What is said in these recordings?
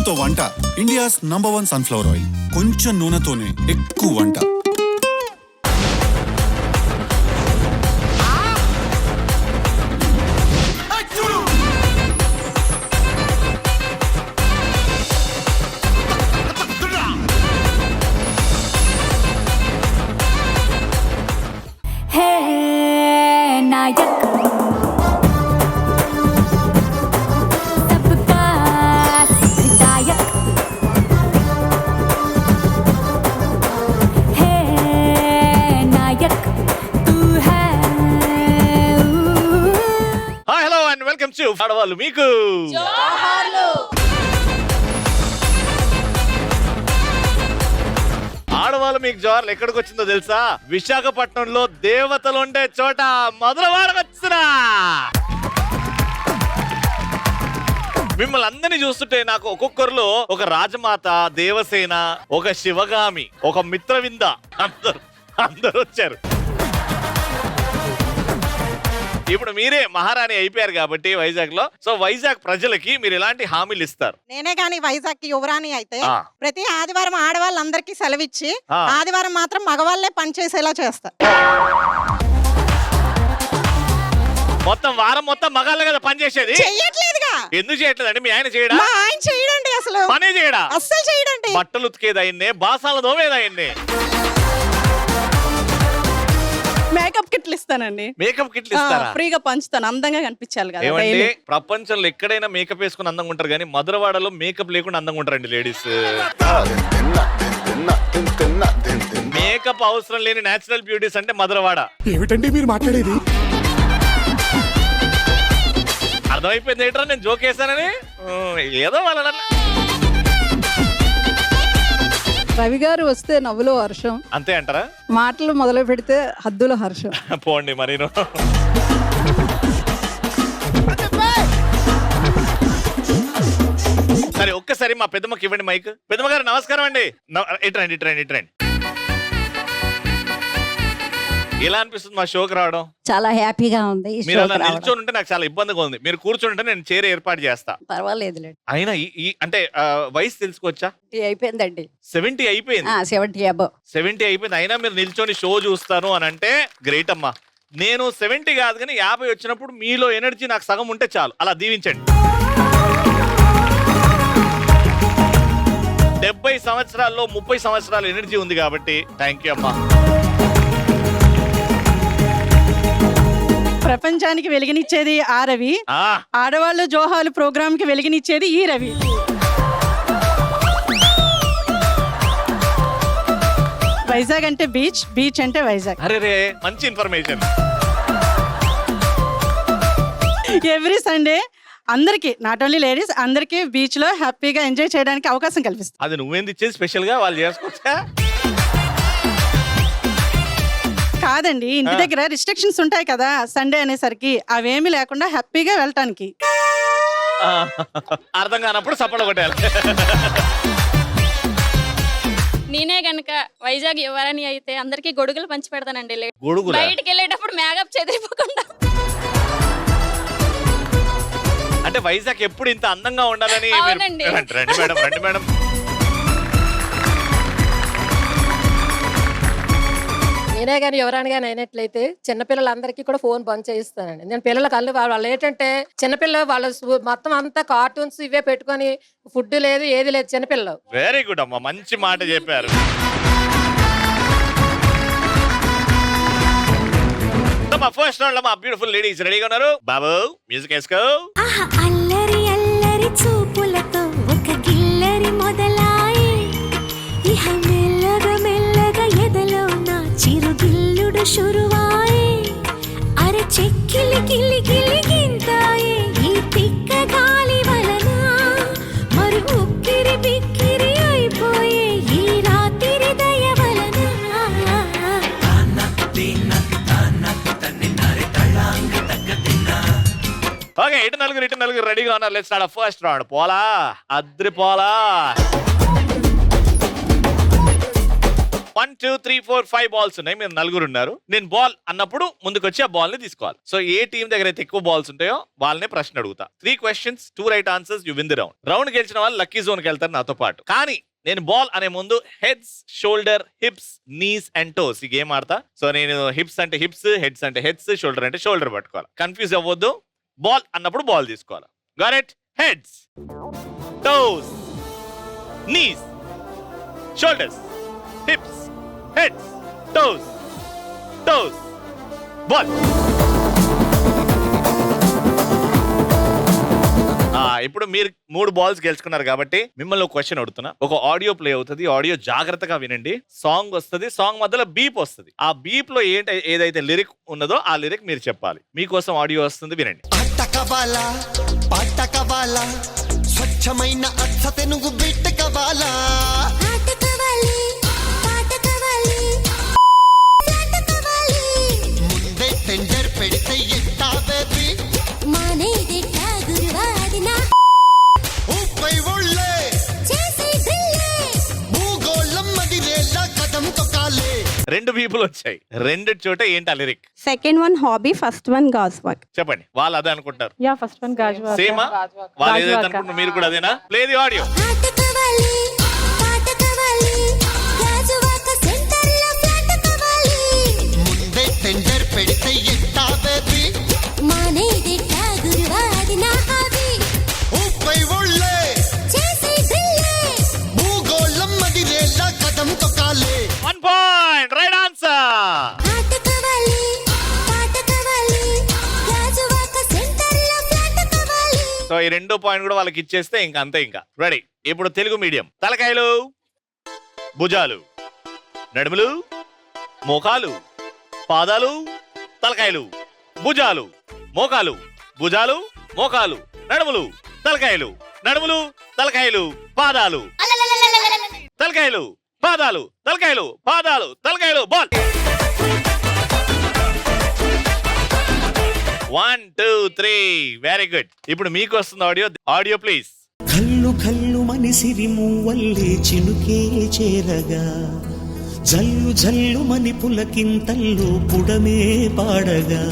నూనెతో వంట India's #1 sunflower oil. కొంచెం నూనెతోనే ఎక్కువ వంట. ఆడవాళ్ళు మీకు ఆడవాళ్ళు మీకు జోహార్లు ఎక్కడికి వచ్చిందో తెలుసా? విశాఖపట్నంలో దేవతలు ఉండే చోట మధురవాడకు వచ్చినా. మిమ్మల్ని అందరినీ చూస్తుంటే నాకు ఒక్కొక్కరిలో ఒక రాజమాత, దేవసేన, ఒక శివగామి, ఒక మిత్రవింద అందరూ వచ్చారు. ఇప్పుడు మీరే మహారాణి అయిపోయారు కాబట్టి వైజాగ్ లో. సో వైజాగ్ ప్రజలకి మీరు ఎలాంటి హామీలు ఇస్తారు? నేనే గాని వైజాగ్ కి యువరాణి అయితే ప్రతి ఆదివారం ఆడవాళ్ళందరికీ సెలవిచ్చి ఆదివారం మాత్రం మగవాళ్లే పనిచేసేలా చేస్తా. మొత్తం వారం మొత్తం మగాళ్ళే కదా పని చేసేది? చెయ్యట్లేదుగా. ఎందుకు చేయట్లేదండి? మీ ఆయన చేయడా? మా ఆయన చేయడండి, అసలు పనే చేయడా? అస్సలు చేయడండి. బట్టలు ఉతికేది ఆయన్నే, బాసాల దోమేది ఆయన్నే. మేకప్ కిట్లు ఇస్తానండి. మేకప్ కిట్లు ఇస్తారా? ఫ్రీగా పంచుతాను, అందంగా కనిపించాలి కదా. ఏమండి, ప్రపంచంలో ఎక్కడైనా మేకప్ వేసుకుని అందంగా ఉంటారు కానీ మధురవాడలో మేకప్ లేకుండా అందంగా ఉంటారండి లేడీస్. మేకప్ అవసరం లేని నేచురల్ బ్యూటీస్ అంటే మధురవాడ. ఏమిటండి మీరు మాట్లాడేది? అర్థమైపోయింది ఏంట్రా నేను జోక్ వేసానని? ఏదో వాళ్ళ రవి గారు వస్తే నవ్వులో హర్షం, అంతే అంటారా? మాటలు మొదలు పెడితే హద్దుల హర్షం. పోండి మరి. సరే ఒక్కసారి మా పెద్దమ్మకి ఇవ్వండి మైక్. పెద్దమ్మ గారు నమస్కారం అండి. ఇట్రండి ఇట్రండి ఇట్రండి. ఎలా అనిపిస్తుంది మా షోకి రావడం? చాలా హ్యాపీగా ఉంది. మీరు అలా నిల్చొని ఉంటే నాకు చాలా ఇబ్బందిగా ఉంది. మీరు కూర్చొని ఉంటే నేను చైర్ ఏర్పాటు చేస్తా. పర్వాలేదులేండి. అయినా అంటే వయసు తెలుసుకోవచ్చా? అయిపోయిందండి. 70 అయిపోయింది. 70 అబౌవ్. 70 అయిపోయింది. అయినా మీరు నిల్చొని షో చూస్తాను అని అంటే గ్రేట్ అమ్మా. నేను 70 కాదు కానీ 50 వచ్చినప్పుడు మీలో ఎనర్జీ నాకు సగం ఉంటే చాలు. అలా దీవించండి. 70 సంవత్సరాల్లో 30 సంవత్సరాల ఎనర్జీ ఉంది కాబట్టి థ్యాంక్ యూ అమ్మా. ప్రపంచానికి వెలిగినిచ్చేది ఆ రవి, ఆడవాళ్ళు జోహాలు ప్రోగ్రామ్ కి వెలిగినిచ్చేది ఈ రవి. వైజాగ్ అంటే బీచ్, బీచ్ అంటే వైజాగ్. అరే మంచి ఇన్ఫర్మేషన్. ఎవ్రీ సండే అందరికి, నాట్ ఓన్లీ లేడీస్, అందరికి బీచ్ లో హ్యాపీగా ఎంజాయ్ చేయడానికి అవకాశం కల్పిస్తుంది. అది నువ్వేంది ఇచ్చేది స్పెషల్ గా? వాళ్ళు చేసుకోవచ్చా? కాదండి, ఇంటి దగ్గర రిస్ట్రిక్షన్స్ ఉంటాయి కదా సండే అనేసరికి, అవేమి లేకుండా హ్యాపీగా వెళ్ళటానికి. అర్థం కానప్పుడు సపోర్ట్ కొట్టాలి. నేనే గనక వైజాగ్ యువరాణి అయితే అందరికి గొడుగులు పంచి పెడతానండి. బయటికి వెళ్ళేటప్పుడు మేకప్ చెదిరిపోకుండా. అంటే వైజాగ్ ఎప్పుడు ఇంత అందంగా ఉండాలని. రండి మేడం, రండి మేడం. నేనే కానీ ఎవరైనా కానీ అయినట్లయితే చిన్నపిల్లలందరికీ కూడా ఫోన్ బంద్ చేయిస్తానండి. నేను పిల్లల కళ్ళు వాళ్ళు ఏంటంటే చిన్నపిల్లలు వాళ్ళు మొత్తం అంతా కార్టూన్స్ ఇవే పెట్టుకొని ఫుడ్ లేదు ఏది లేదు చిన్నపిల్లలు. వెరీ గుడ్ అమ్మా, మంచి మాట చెప్పారు. మా ఫస్ట్ రౌండ్ లో మా బ్యూటిఫుల్ లేడీస్ రెడీగా ఉన్నారు. బాబు మ్యూజిక్ వేసుకో. అల్లరి అల్లరి చూపులతో ఒక గిల్లరి మొదలాయి ఇహ మెల్లగా మెల్లగా ఎదలో నా చిరుగిల్లుడు శురువాయి అరే చెక్కిలి గిల్లి గిల్లి గింతాయి ఈ తిక్క గాలి వలన మరి ఉక్కిరి బిక్కిరి అయిపోయే ఈ రాత్రి దయ వలన. ఓకే, ఇటు నలుగురు రెడీగా ఉన్నారు. Let's start first round. పోలా అద్రి పోలా. 1 2 3 4 5 బాల్స్ ఉన్నాయి, మీరు నలుగురు ఉన్నారు. నేను బాల్ అన్నప్పుడు ముందుకు వచ్చి ఆ బాల్ ని తీసుకోవాలి. సో ఏ టీం దగ్గర అయితే ఎక్కువ బాల్స్ ఉంటాయో వాళ్ళనే ప్రశ్న అడుగుతా. 3 questions, 2 right answers, you win the round. Round గెలిచిన వాళ్ళు లక్కీ జోన్ కి వెళ్తారు నాతో పాటు. కానీ నేను బాల్ అనే ముందు heads, shoulder, hips, knees and toes ఈ గేమ్ ఆడతా. సో నేను హిప్స్ అంటే హిప్స్, హెడ్స్ అంటే హెడ్స్, షోల్డర్ అంటే షోల్డర్ పట్టుకోవాలి. కన్ఫ్యూజ్ అవ్వద్దు. బాల్ అన్నప్పుడు బాల్ తీసుకోవాలి. Got it? Heads, toes, knees, shoulders, hips, heads, toes, toes, ball. ఇప్పుడు మీరు 3 balls గెలుచుకున్నారు కాబట్టి మిమ్మల్ని ఒక క్వశ్చన్ అడుగుతున్నా. ఒక ఆడియో ప్లే అవుతుంది, ఆడియో జాగ్రత్తగా వినండి. సాంగ్ వస్తుంది, సాంగ్ మధ్యలో బీప్ వస్తుంది. ఆ బీప్ లో ఏదైతే లిరిక్ ఉన్నదో ఆ లిరిక్ మీరు చెప్పాలి. మీకోసం ఆడియో వస్తుంది, వినండి. స్వచ్ఛమైన అచ్చ తెనుగు బిట్ట కవాలా ముందే టెండర్ పెడితే ఎట్టా బేబీ ఊపై ఒళ్ళే భూగోళం మదిరేలా కదం తొక్కాలే. 2 బీపులు వచ్చాయి. 2 చోట ఏంటి ఆ lyric? Second one hobby, first one గాజ్ వర్క్. చెప్పండి. వాళ్ళు అదే అనుకుంటారు. యా, ఫస్ట్ వన్ గాజ్ వర్క్. సేమా? వాళ్ళు ఏదైతే అనుకుంటున్నారు మీరు కూడా అదేనా? Play the audio. ముందే టెండర్ పెడితే ఎట్టా బేబీ ఊపై ఒళ్ళే భూగోళం మదిరేలా కదం తొక్కాలే. 1 point, రైట్ ఆన్సర్. సో ఈ 2 పాయింట్ కూడా వాళ్ళకి ఇచ్చేస్తే ఇంకా అంతే. ఇంకా రెడీ. ఇప్పుడు తెలుగు మీడియం. తలకాయలు, భుజాలు, నడుములు, మోకాలు, పాదాలు, తలకాయలు, భుజాలు, మోకాలు, భుజాలు, మోకాలు, నడుములు, తలకాయలు, నడుములు, తలకాయలు, పాదాలు, తలకాయలు, పాదాలు, తలకాయలు, పాదాలు, తలకాయలు, బాల్. 1 2 3 very good. ఇప్పుడు మీకు వస్తుంది ఆడియో. Audio please. కల్లు కల్లు మనిసిరి మూవల్లే చినుకే చేరగా జల్లు జల్లు మని పులకింతల్లు పుడమే పాడగా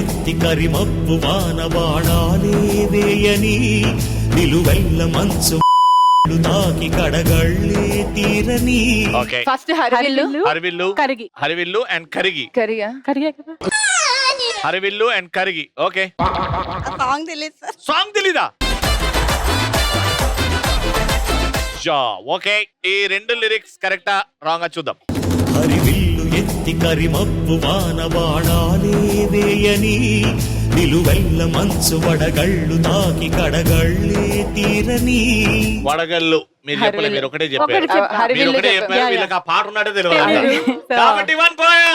ఎత్తి కరిమప్పు వానవాడాలే వేయని నిలువెల్ల మంచు తాకి కడగళ్ళే తీరని. ఓకే. ఫస్ట్ హరివిల్లు, హరివిల్లు, కరిగి. హరివిల్లు అండ్ కరిగి. కరిగా కదా. హరివిల్లు అండ్ కరిగి. ఓకే. సాంగ్ తెలియదు సార్. సాంగ్ తెలీదా? ఓకే. ఈ 2 లిరిక్స్ కరెక్టా రాంగా చూద్దాం. హరివిల్లు ఎత్తి కరిమప్పు వానవాడాలే వేయని నిలువెల్ల మంచు వడగళ్ళు తాకి కడగళ్ళే తీరని. వడగళ్ళు మీరు చెప్పలే, మీరు ఒకటే చెప్పారు. మీరు ఒకటే చెప్పారు. వీళ్ళకి ఆ పాట ఉన్నట్టే తెలియదు కాబట్టి 1 point.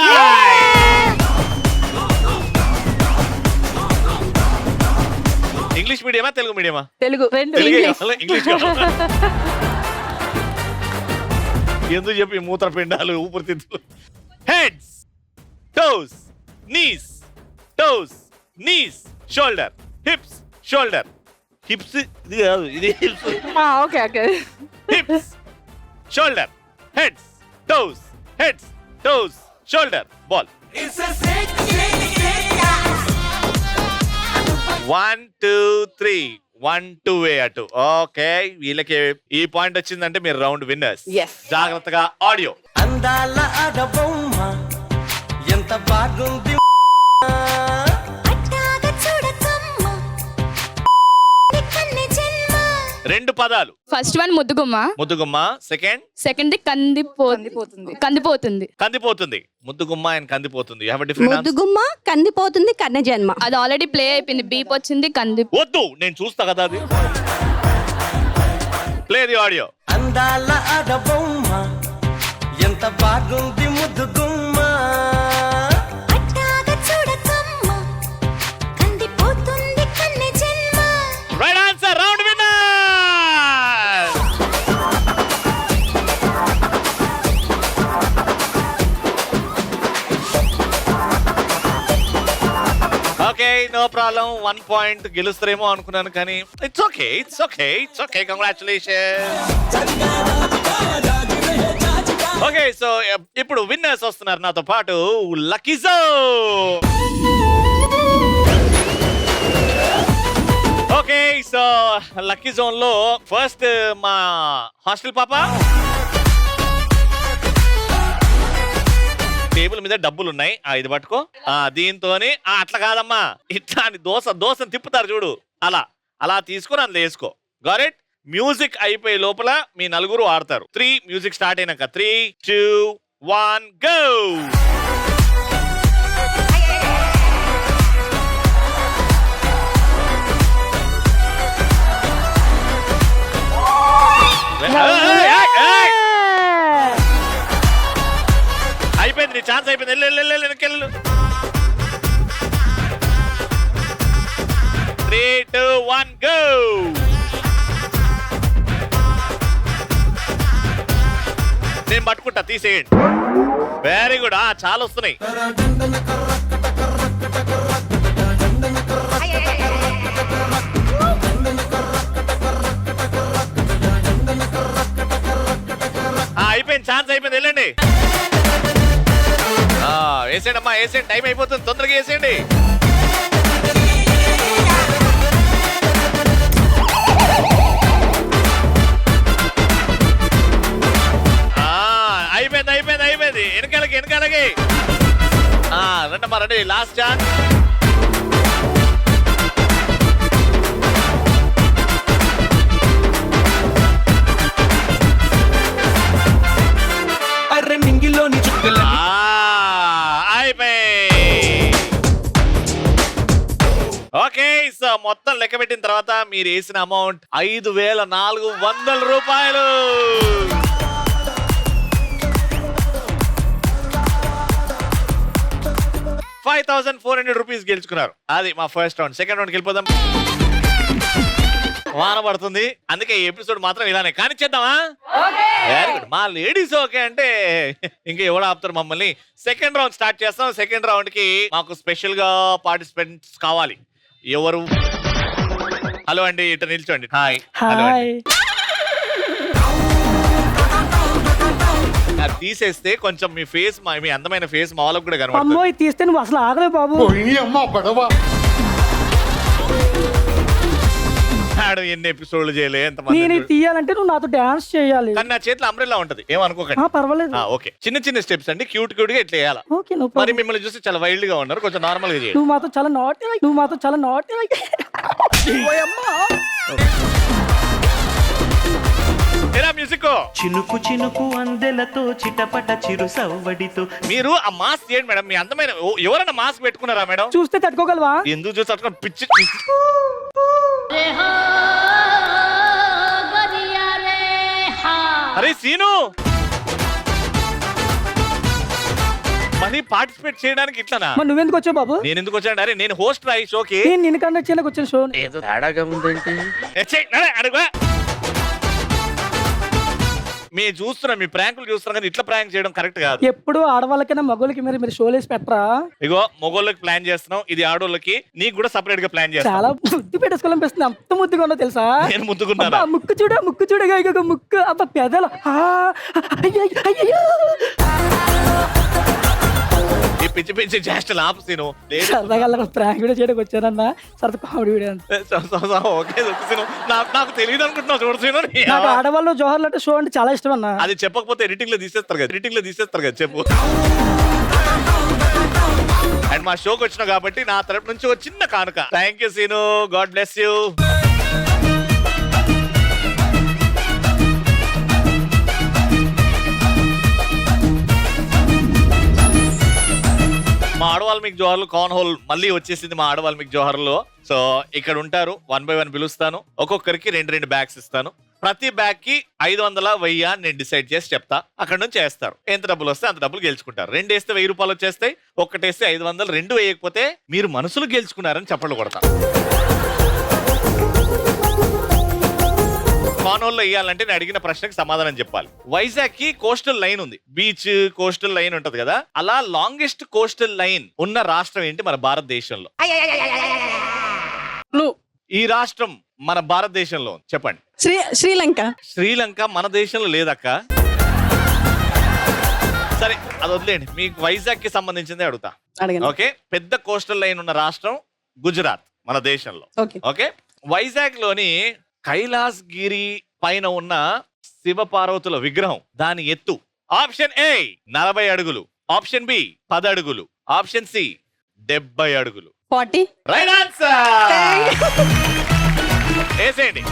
ఇంగ్లీష్ మీడియమా తెలుగు మీడియమా? తెలుగు. ఇంగ్లీష్. ఎందుకు చెప్పి మూత్రపిండాలు, ఊపిరితిత్తులు. Heads, toes, knees, toes, knees, shoulder, hips, shoulder, hips ఇది కాదు, ఇది hips. Okay okay. Hips, shoulder, heads, toes, heads, toes, shoulder, ball. 1 2 3 1 2 అటు. ఓకే. వీళ్ళకి ఈ పాయింట్ వచ్చిందంటే మీరు రౌండ్ విన్నర్స్. జాగ్రత్తగా ఆడియో. అందాల ఆడబొమ్మ ఎంత బాగుంది 2 పదాలు. ఫస్ట్ వన్ ముద్దుగుమ్మ, ముద్దుగుమ్మ. సెకండ్ కందిపోతుంది. కందిపోతుంది. ముద్దుగుమ్మ అండ్ కందిపోతుంది. You have a different answer. ముద్దుగుమ్మ, కందిపోతుంది, కన్న జన్మ. అది ఆల్రెడీ ప్లే అయిపోయింది. బీప్ వచ్చింది. వద్దు, నేను చూస్తా కదా అది. Play the audio. అందాల ఆడబొమ్మ ఎంత బాగుంది ముద్దుగుమ్మ right answer. Round winner. Okay, no problem. 1 point గెలుస్తారేమో అనుకున్నాను కానీ it's okay, it's okay, it's okay. Congratulation. Okay so ఇప్పుడు విన్నర్స్ వస్తున్నారు నాతో పాటు లక్కీ జో. ఓకే సో లక్కీ జోన్ లో ఫస్ట్ మా హాస్టల్ పాప. టేబుల్ మీద డబ్బులు ఉన్నాయి, ఇది పట్టుకో. దీంతోని అట్లా కాదమ్మా, ఇట్లా దోశను తిప్పుతారు చూడు, అలా తీసుకొని అందులో వేసుకో. Got it. మ్యూజిక్ అయిపోయే లోపల మీ నలుగురు ఆడతారు. 3 మ్యూజిక్ స్టార్ట్ అయినాక 3, 2, 1 గో. అయిపోయింది, నీ ఛాన్స్ అయిపోయింది. వెళ్ళు. 3, 2, 1 గో. నేను పట్టుకుంటా, తీసేయండి. Very good. చాలా వస్తున్నాయి. అయిపోయింది, ఛాన్స్ అయిపోయింది. వెళ్ళండి. వేసేయండి అమ్మా, వేసేయండి. టైం అయిపోతుంది, తొందరగా వేసేయండి. అయిపోయింది. వెనకాలకి రండమ్మా, రండి. Last chance. ఓకే సో మొత్తం లెక్క పెట్టిన తర్వాత మీరు వేసిన అమౌంట్ 5,400 రూపాయలు. 5,400 రూపీస్ గెలుచుకున్నారు. అది మా ఫస్ట్ రౌండ్. సెకండ్ రౌండ్కి వెళ్ళిపోదాం. వాన పడుతుంది, అందుకే ఈ ఎపిసోడ్ మాత్రం ఇలానే కానిచ్చేద్దామా? Very good. మా లేడీస్ ఓకే అంటే ఇంకా ఎవరు ఆపుతారు మమ్మల్ని. సెకండ్ రౌండ్ స్టార్ట్ చేస్తాం. సెకండ్ రౌండ్ కి మాకు స్పెషల్ గా పార్టిసిపెంట్స్ కావాలి. ఎవరు? హలో అండి, ఇటు నిల్చోండి. హాయ్. తీసేస్తే కొంచెం మీ ఫేస్, మీ అందమైన ఫేస్ మా వాళ్ళకు కూడా కనబడుతుంది. తీస్తే నువ్వు అసలు ఆగలే బాబు. ఎన్ని ఎపిసోడ్లు చేయలే, ఎంతమంది తీయాలంటే నువ్వు నాతో డాన్స్ చేయాలి. కానీ నా చేతిలో అంబ్రెల్లా ఉంటది, ఏమనుకోకండి. పర్వాలేదు. ఓకే, చిన్న స్టెప్స్ అండి, క్యూట్ గా ఇట్లా వేయాలి. మరి మిమ్మల్ని చూసి చాలా వైల్డ్ గా ఉన్నారు, కొంచెం నార్మల్ గా చేయండి. నువ్వు మాతో చాలా నాట్. మ్యూజిక్. చినుకు చినుకు అందెలతో చిటపట చిరు సవ్వడితో. మీరు ఆ మాస్క్ చేయండి మేడం. మీ అందమైన ఎవరైనా మాస్క్ పెట్టుకున్నారా మేడం? చూస్తే తట్టుకోగలవా? ఎందుకు చూసి తట్టుకో, పిచ్చి. అరే సీను, మళ్ళీ పార్టిసిపేట్ చేయడానికి ఇట్లానా? నువ్వెందుకు వచ్చావు బాబు? నేను ఎందుకు వచ్చాను? అరే నేను హోస్ట్ రాయి షోకి. నేను కండక్ట్ చేయడానికి వచ్చిన షో. ఏదో తేడాగా ఉందేంటి? అడుగు. మీరు చూస్తున్నా, మీ ప్రాంకులు చూస్తున్నా, కానీ ఇట్లా ప్రాంక్ చేయడం కరెక్ట్ కాదు. ఎప్పుడు ఆడవాళ్ళకైనా మగోళ్ళకి మీరు షోలేసి పెట్టరా? ఇగో మగోళ్ళకి ప్లాన్ చేస్తున్నాం, ఇది ఆడోళ్ళకి. నీకు కూడా సపరేట్ గా ప్లాన్ చేస్తాం. చాలా ముద్దు పెట్టేసుకోవాలనిపిస్తుంది. అంత ముద్దుగా ఉన్నో తెలుసా? నేను ముద్దుకున్నా. ముక్కు చూడ ముక్కు అబ్బా, పెదలు. ఈ పిచ్చి చేష్టలు ఆపుసీను. సరదాగా ప్రాంక్ వీడియో చేయడానికి వచ్చానన్నా, సరదా కామెడీ వీడియో. ఓకే నాకు తెలియదు అనుకుంటున్నావు. చూడసీను, నాకు ఆడవాళ్ళు జోహర్లు అంటే షో అంటే చాలా ఇష్టం అన్న. అది చెప్పకపోతే ఎడిటింగ్ లో తీసేస్తారు కదా. చెప్పు. అండ్ మా షోకి వచ్చినావు కాబట్టి నా తరపు నుంచి ఒక చిన్న కానుక. Thank you Seenu, god bless you. మా ఆడవాల్మిక్ జోహర్లు కాన్ హోల్ మళ్ళీ వచ్చేసింది. మా ఆడవాల్మిక్ జోహర్లో సో ఇక్కడ ఉంటారు. 1 by 1 పిలుస్తాను. ఒక్కొక్కరికి 2 బ్యాగ్స్ ఇస్తాను. ప్రతి బ్యాగ్ కి 500, 1000 నేను డిసైడ్ చేసి చెప్తా. అక్కడ నుంచి వేస్తారు. ఎంత డబ్బులు వస్తే అంత డబ్బులు గెలుచుకుంటారు. 2 వేస్తే 1000 రూపాయలు వచ్చేస్తాయి. 1 వేస్తే 500. 2 వేయకపోతే మీరు మనసులు గెలుచుకున్నారని చప్పట్లు కొడతా. కానోల్లో వేయాలంటే నేను అడిగిన ప్రశ్నకి సమాధానం చెప్పాలి. వైజాగ్ కి కోస్టల్ లైన్ ఉంది, బీచ్ కోస్టల్ లైన్ ఉంటది కదా. అలా లాంగెస్ట్ కోస్టల్ లైన్ ఉన్న రాష్ట్రం ఏంటి మన భారతదేశంలో? ఈ రాష్ట్రం మన భారతదేశంలో చెప్పండి. శ్రీలంక. శ్రీలంక మన దేశంలో లేదక్క. సరే అది వదిలేండి, మీకు వైజాగ్ కి సంబంధించింది అడుగుతా. అడగండి. ఓకే, పెద్ద కోస్టల్ లైన్ ఉన్న రాష్ట్రం గుజరాత్ మన దేశంలో. ఓకే. ఓకే, వైజాగ్ లోని కైలాస్ గిరి పైన ఉన్న శివ పార్వతుల విగ్రహం దాని ఎత్తు ఆప్షన్ ఏ 40 అడుగులు, ఆప్షన్ బి 10 అడుగులు, ఆప్షన్ సి 70 అడుగులు. 40. Right answer. వేసేయండి.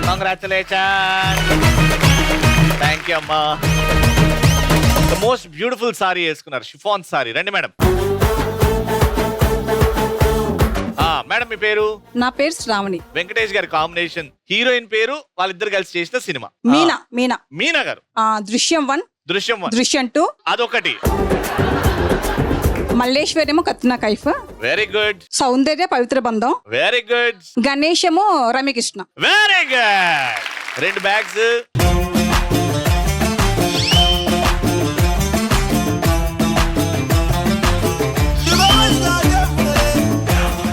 కంగ్రాచులేషన్. థ్యాంక్ యూ అమ్మా. ద మోస్ట్ బ్యూటిఫుల్ సారీ వేసుకున్నారు, షిఫాన్ సారీ. రండి మేడం. మేడం మీ పేరు? నా పేరు శ్రావణి. వెంకటేష్ గారి కాంబినేషన్ హీరోయిన్ పేరు వాళ్ళిద్దరు కలిసి చేసిన సినిమా మీనా. మీనా. మీనా గారు. దృశ్యం 1, దృశ్యం 1, దృశ్యం 2, అదొకటి. మల్లేశ్వరము Katrina Kaif, very good. Soundarya Pavitra Bandham, very good. గణేశము రమ్యకృష్ణ. Very good. 2 బ్యాగ్స్.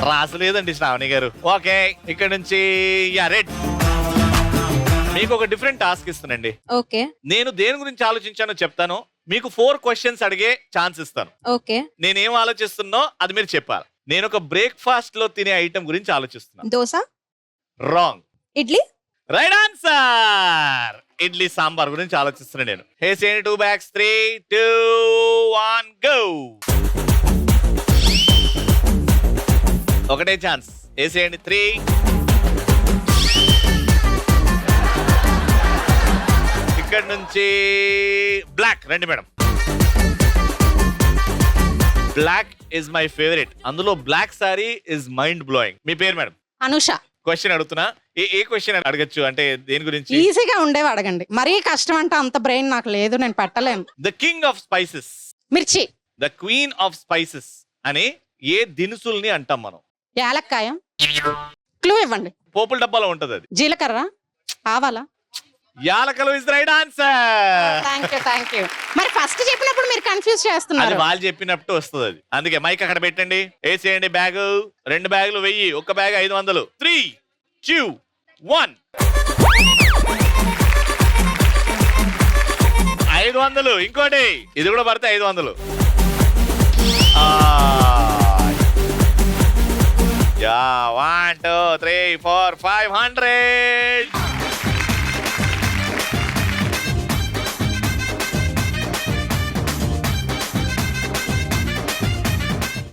రాసలేదండి శ్రావణి గారు. ఓకే, ఇక్కడ నుంచి రెడ్. మీకు ఒక డిఫరెంట్ టాస్క్ ఇస్తానండి. ఓకే నేను దేని గురించి ఆలోచించానో చెప్తాను, మీకు 4 క్వశ్చన్స్ అడిగే ఛాన్స్ ఇస్తాను. ఓకే. నేనేం ఆలోచిస్తున్నో అది మీరు చెప్పాలి. నేను ఒక బ్రేక్ఫాస్ట్ లో తినే ఐటమ్ గురించి ఆలోచిస్తున్నాను. Dosa. Wrong. Idli. Right answer. Idli sambar గురించి ఆలోచిస్తున్నాను నేను. హేసేయండి 2 బ్యాగ్స్. 3, 2, 1 గో. ఒకటే ఛాన్స్. వేసేయండి. 3. ఇక్కడ నుంచి బ్లాక్. రండి madam. Black is my favourite. అందులో black sorry is mind blowing. మీ పేరు మేడం? అనుష. క్వశ్చన్ అడుగుతున్నా. ఏ క్వశ్చన్ అడగచ్చు అంటే దేని గురించి? ఈజీగా ఉండేవి అడగండి. మరీ కష్టం అంటే అంత బ్రెయిన్ నాకు లేదు, నేను పెట్టలేను. ద కింగ్ ఆఫ్ స్పైసెస్, మిర్చి. ద క్వీన్ ఆఫ్ స్పైసెస్ అని ఏ దినుసుల్ని అంటాం మనం? యాలక్కాయ. క్లూ ఇవ్వండి. పోపుల డబ్బాలో ఉంటది అది. జీలకర్ర. ఆవాలా. యాలకలు is right answer. Thank you. మరి ఫస్ట్ చెప్పినప్పుడు మీరు కన్ఫ్యూజ్ అది చేస్తున్నారు. వాళ్ళు చెప్పినట్టు వస్తుంది అది. అందుకే మైక్ అక్కడ పెట్టండి. వేసేయండి. బ్యాగ్. 2 బ్యాగులు 1000, ఒక బ్యాగ్ 500. 3, 2, 1. 500. ఇంకోటి ఇది కూడా పడితే 500. యా 1, 2, 3, 4, 500.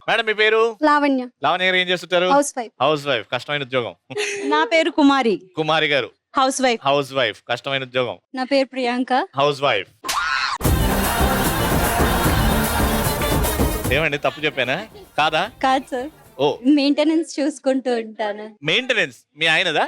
మేడం మీ పేరు? లావణ్య. లావణ్య గారు ఏం చేస్తుంటారు? House wife. House wife. కష్టమైన ఉద్యోగం. నా పేరు కుమారి. కుమారి గారు హౌస్ వైఫ్. House wife. కష్టమైన ఉద్యోగం. నా పేరు ప్రియాంక. House wife. ఏమండి తప్పు చెప్పానా? కాదా? కాదు సార్, ఓ మెయింటెనెన్స్ చూసుకుంటూ ఉంటాను. మెయింటెనెన్స్ మీ ఆయనదా?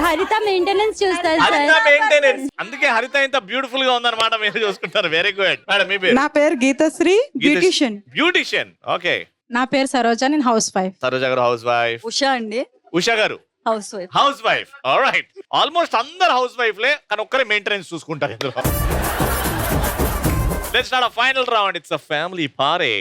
హరిత మెయింటెనెన్స్ చూస్తారు హరిత సార్. మెయింటెనెన్స్. అందుకే హరిత ఇంత బ్యూటిఫుల్ గా ఉందన్నమాట. మీరు చూసుకుంటారు. Very good. మేడం మీ పేరు? నా పేరు గీతశ్రీ, బ్యూటిషియన్. బ్యూటిషియన్. ఓకే. నా పేరు సరోజ, నేను హౌస్ వైఫ్. సరోజ గారు హౌస్ వైఫ్. ఉషా అండి, ఉషా గారు house wife. House wife. Alright. Almost అందరు హౌస్ వైఫ్ లే, కానీ ఒక్కరే మెయింటెనెన్స్ చూసుకుంటారు ఇందులో. Let's start a final round. It's a family party.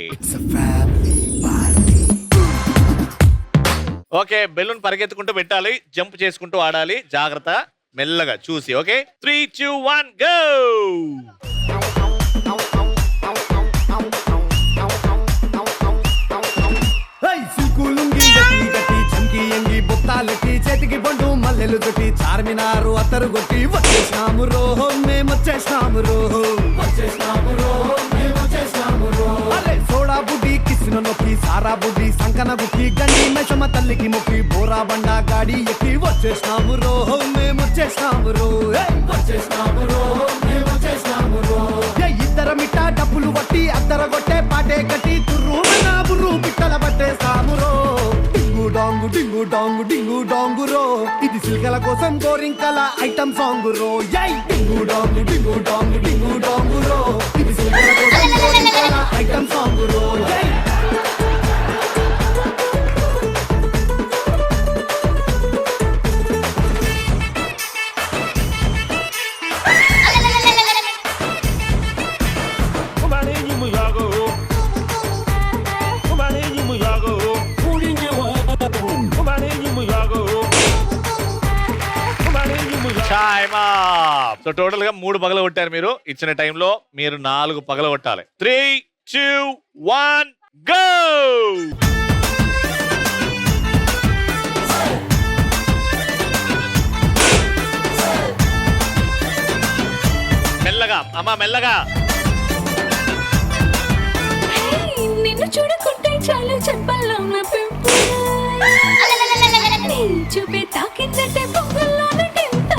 Okay, balloon పరిగెత్తుకుంటూ పెట్టాలి, జంప్ చేసుకుంటూ ఆడాలి. జాగ్రత్త, మెల్లగా చూసి. Okay, 3, 2, 1 go. చేతికి పండు మల్లెలు చుట్టి చార్మినారు అత్తరు కొట్టి వచ్చేసినాము రోహో, మేము వచ్చేసినాము రోహో. అరే సోడా బుడ్డి కిసిన నొక్కి సారా బుడ్డి సంకన గుక్కి గండి మెషమ తల్లికి మొక్కి బోరా బండా గాడి ఎక్కి వచ్చేసినాము రోహో, మేము వచ్చేసినాము రో. ఇద్దర మిట్టా డబ్బులు కొట్టి అద్దర కొట్టే పాటే కట్టి తుర్రు బుర్రు పిట్టల పట్టేస్తాము రో. డింగు డాంగు డింగు డాంగు డింగు డాంగు రో. ఇది సిల్కల కోసం గోరింకల ఐటమ్ సాంగ్ రో. యై డింగు డాంగు డింగు డాంగు డింగు డాంగు రో. ఇది సిల్కల కోసం గోరింకల ఐటమ్ సాంగ్ రో. యై టైమ్ అప్. సో టోటల్ గా 3 పగల కొట్టారు మీరు. ఇచ్చిన టైంలో మీరు 4 పగల కొట్టాలి. 3, 2, 1 గో. మెల్లగా అమ్మా, మెల్లగా. నిన్ను చూడకుంటే చాలు చెప్పల్లో నా పెంపు చూపే తాకిందంటే పొంగుల్లోన టెంత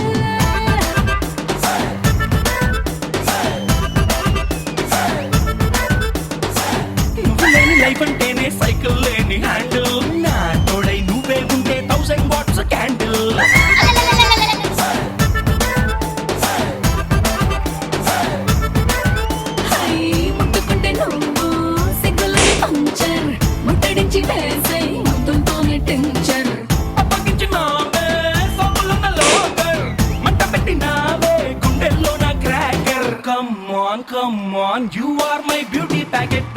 నువ్వు లేని లైఫ్ అంటేనే సైకిల్ లేని హ్యాండిల్, నా తోడై నువ్వే ఉంటే 1000 వాట్స్ క్యాండిల్. ముట్టుకుంటే నువ్వు సిగ్గులని పంచర్ ముట్టడించి వేసై మొత్తంతోనే టెన్షన్ అప్పగించినావే సోములున్న లోకర్, మంట పెట్టినావే గుండెల్లో నా cracker. Come on you are my beauty packet.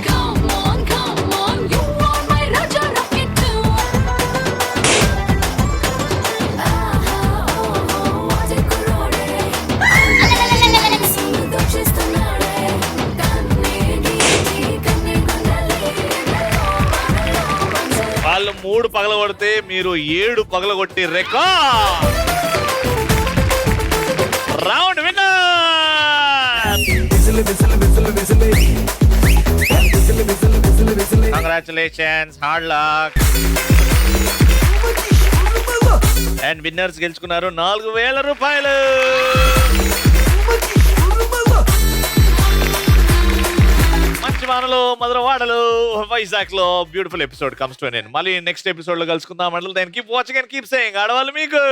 Come on, you are my Raja Rocket too. What a kurode. Sunu chestunnade. Kanne gondale. వాళ్ళు 3 పగల కొడితే మీరు 7 పగల కొట్టి record. Round winner. Congratulations, hard luck. And winners గెలుచుకున్నారు 4000 రూపాయలు. మంచి వానలు, మధుర వాడలు, వైజాగ్ లో beautiful episode comes to an end. మళ్ళీ నెక్స్ట్ ఎపిసోడ్ లో కలుసుకుందాం. మండలి keep watching and keep saying ఆడవాళ్ళు మీకు